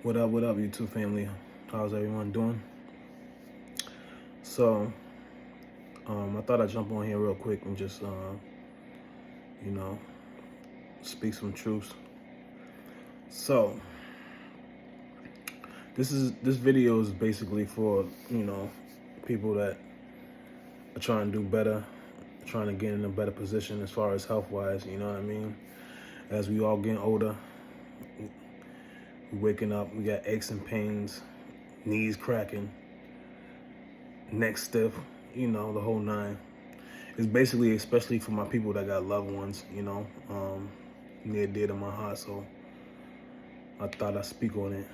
What up, YouTube family? How's everyone doing? So, I thought I'd jump on here real quick and just, you know, speak some truths. So, this video is basically for, people that are trying to do better, trying to get in a better position as far as health-wise, you know what I mean? As we all getting older, we waking up, we got aches and pains, knees cracking, neck stiff, the whole nine. It's basically, especially for my people that got loved ones, near dear to my heart. So I thought I'd speak on it.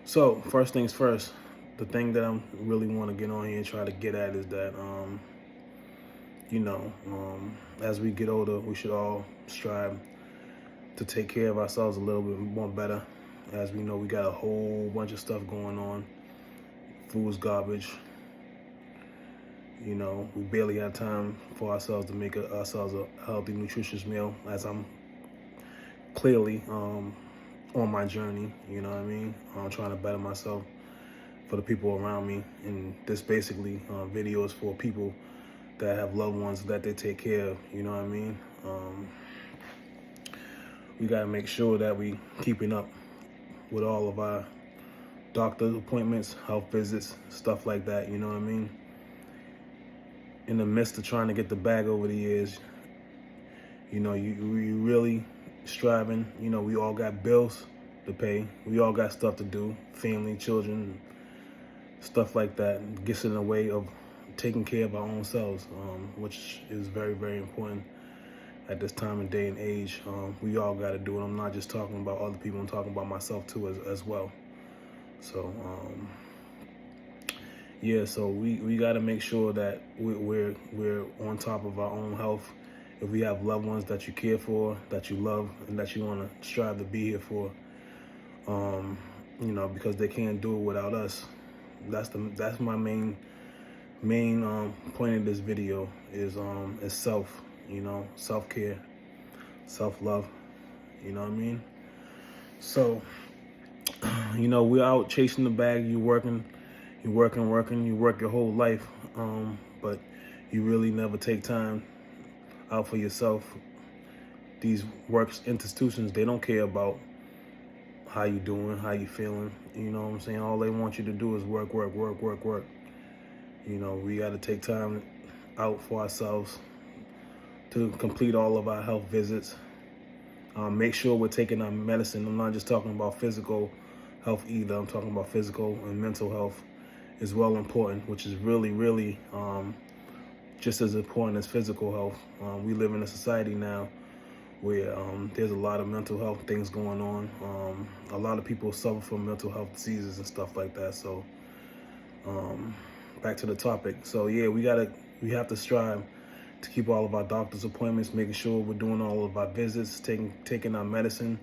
So first things first, the thing that I really want to get on here and try to get at is that, as we get older, we should all strive to take care of ourselves a little bit more better. As we know, we got a whole bunch of stuff going on. Food's garbage. We barely have time for ourselves to make ourselves a healthy, nutritious meal, as I'm clearly on my journey, you know what I mean? I'm trying to better myself for the people around me. And this basically video is for people that have loved ones that they take care of, you know what I mean? We gotta make sure that we keeping up with all of our doctor appointments, health visits, stuff like that, you know what I mean? In the midst of trying to get the bag over the years, you really striving. We all got bills to pay. We all got stuff to do, family, children, stuff like that. Gets in the way of taking care of our own selves, which is very, very important at this time and day and age. We all got to do it. I'm not just talking about other people. I'm talking about myself too as well. So, yeah, so we got to make sure that we're on top of our own health. If we have loved ones that you care for, that you love, and that you want to strive to be here for, because they can't do it without us. That's my main point of this video is self, self-care, self-love, you know what I mean? So, we're out chasing the bag. You work your whole life, but you really never take time out for yourself. These works institutions, they don't care about how you doing, how you feeling, you know what I'm saying? All they want you to do is work. We got to take time out for ourselves to complete all of our health visits. Make sure we're taking our medicine. I'm not just talking about physical health either. I'm talking about physical and mental health is well important, which is really, really just as important as physical health. We live in a society now where there's a lot of mental health things going on. A lot of people suffer from mental health diseases and stuff like that. So back to the topic. So yeah, we have to strive to keep all of our doctor's appointments, making sure we're doing all of our visits, taking our medicine.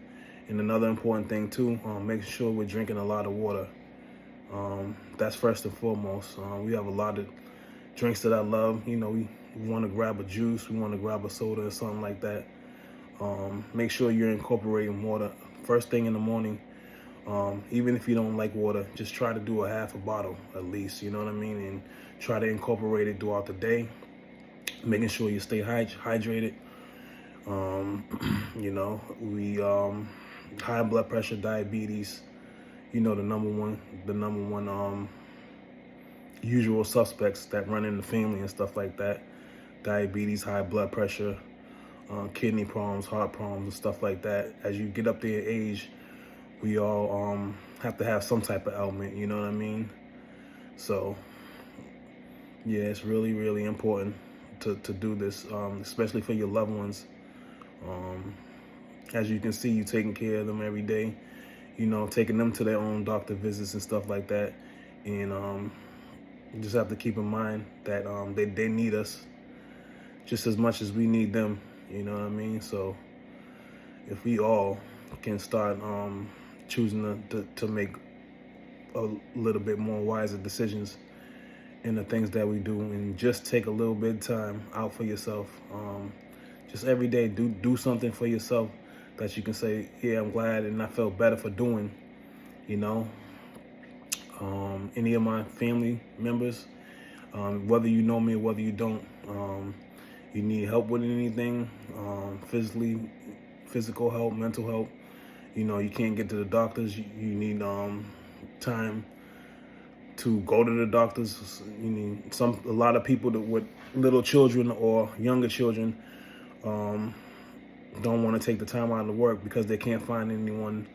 And another important thing too, making sure we're drinking a lot of water. That's first and foremost. We have a lot of drinks that I love. We want to grab a juice, we want to grab a soda or something like that. Make sure you're incorporating water first thing in the morning. Even if you don't like water, just try to do a half a bottle at least, you know what I mean? And try to incorporate it throughout the day, making sure you stay hydrated. We high blood pressure, diabetes, the number one usual suspects that run in the family and stuff like that. Diabetes, high blood pressure, kidney problems, heart problems, and stuff like that. As you get up there in age, we all have to have some type of ailment, you know what I mean? So, yeah, it's really, really important to do this, especially for your loved ones. As you can see, you taking care of them every day, taking them to their own doctor visits and stuff like that. And you just have to keep in mind that they need us just as much as we need them, you know what I mean? So if we all can start choosing to make a little bit more wiser decisions in the things that we do, and just take a little bit of time out for yourself. Just every day, do something for yourself that you can say, yeah, I'm glad and I felt better for doing, you know. Any of my family members, whether you know me or whether you don't, you need help with anything, physical help, mental help, you know, you can't get to the doctors, you need time to go to the doctors. You need a lot of people that with little children or younger children don't want to take the time out of work because they can't find anyone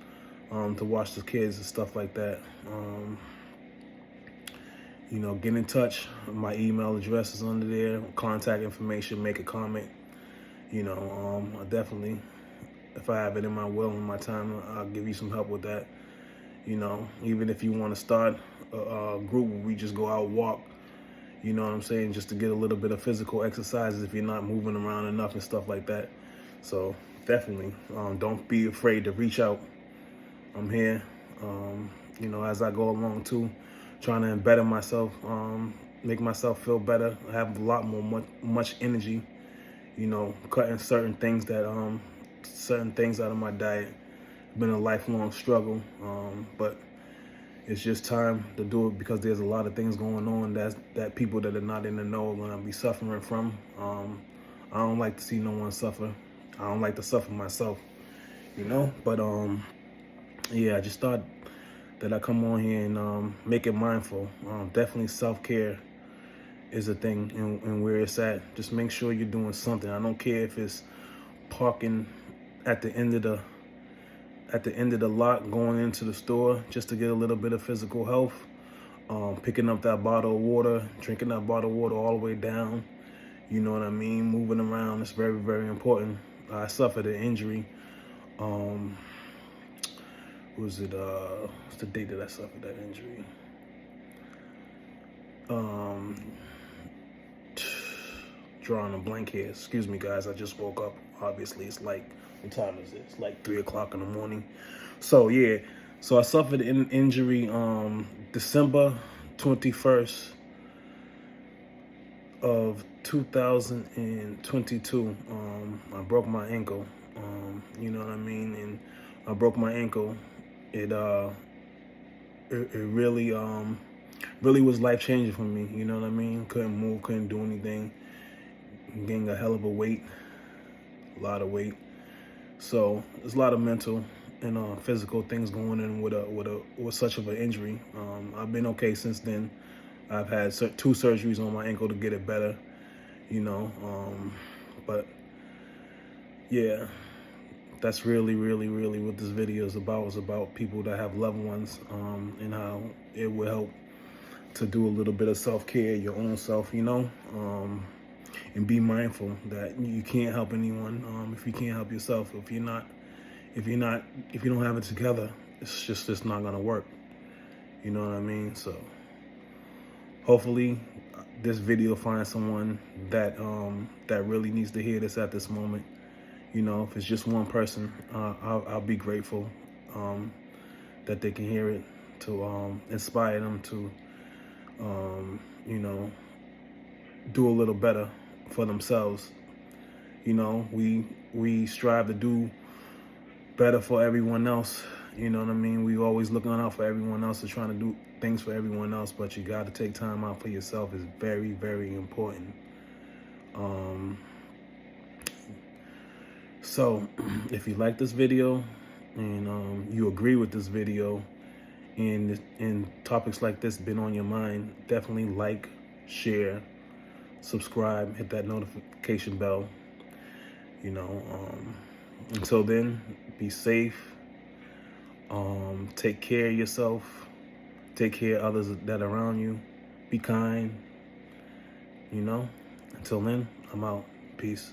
to watch the kids and stuff like that. You know, get in touch. My email address is under there. Contact information. Make a comment. You know, I definitely, if I have it in my will and my time, I'll give you some help with that. You know, even if you want to start a group where we just go out walk, you know what I'm saying, just to get a little bit of physical exercises if you're not moving around enough and stuff like that. So definitely, don't be afraid to reach out. I'm here, you know, as I go along too, trying to better myself, make myself feel better. I have a lot more, much energy, you know, cutting certain things out of my diet. Been a lifelong struggle, but it's just time to do it because there's a lot of things going on that people that are not in the know are gonna be suffering from. I don't like to see no one suffer. I don't like to suffer myself, you know. But yeah, I just thought that I come on here and make it mindful. Definitely self-care is a thing, and where it's at. Just make sure you're doing something. I don't care if it's parking at the end of the lot going into the store just to get a little bit of physical health, picking up that bottle of water, drinking that bottle of water all the way down, you know what I mean, moving around is very, very important. I suffered an injury, what's the date that I suffered that injury? Drawing a blank here, excuse me guys, I just woke up. Obviously it's like, what time is it? It's like 3 o'clock in the morning. So yeah, so I suffered an injury December 21st of 2022. I broke my ankle, you know what I mean, and I broke my ankle. It really really was life-changing for me, you know what I mean. Couldn't move, couldn't do anything, gained a hell of a weight, a lot of weight. So there's a lot of mental and physical things going in with such of an injury. I've been okay since then. I've had 2 surgeries on my ankle to get it better, you know. But yeah, that's really what this video is about. It's about people that have loved ones, and how it will help to do a little bit of self-care, your own self, you know. And be mindful that you can't help anyone if you can't help yourself. If you don't have it together, it's not gonna work. You know what I mean? So hopefully this video finds someone that that really needs to hear this at this moment. You know, if it's just one person, I'll be grateful that they can hear it, to inspire them to you know, do a little better for themselves. You know, we strive to do better for everyone else. You know what I mean? We always looking out for everyone else and trying to do things for everyone else, but you got to take time out for yourself. Is very, very important. So if you like this video and you agree with this video and topics like this been on your mind, definitely like, share, subscribe, hit that notification bell. You know, until then, be safe, take care of yourself, take care of others that are around you, be kind, you know. Until then, I'm out. Peace.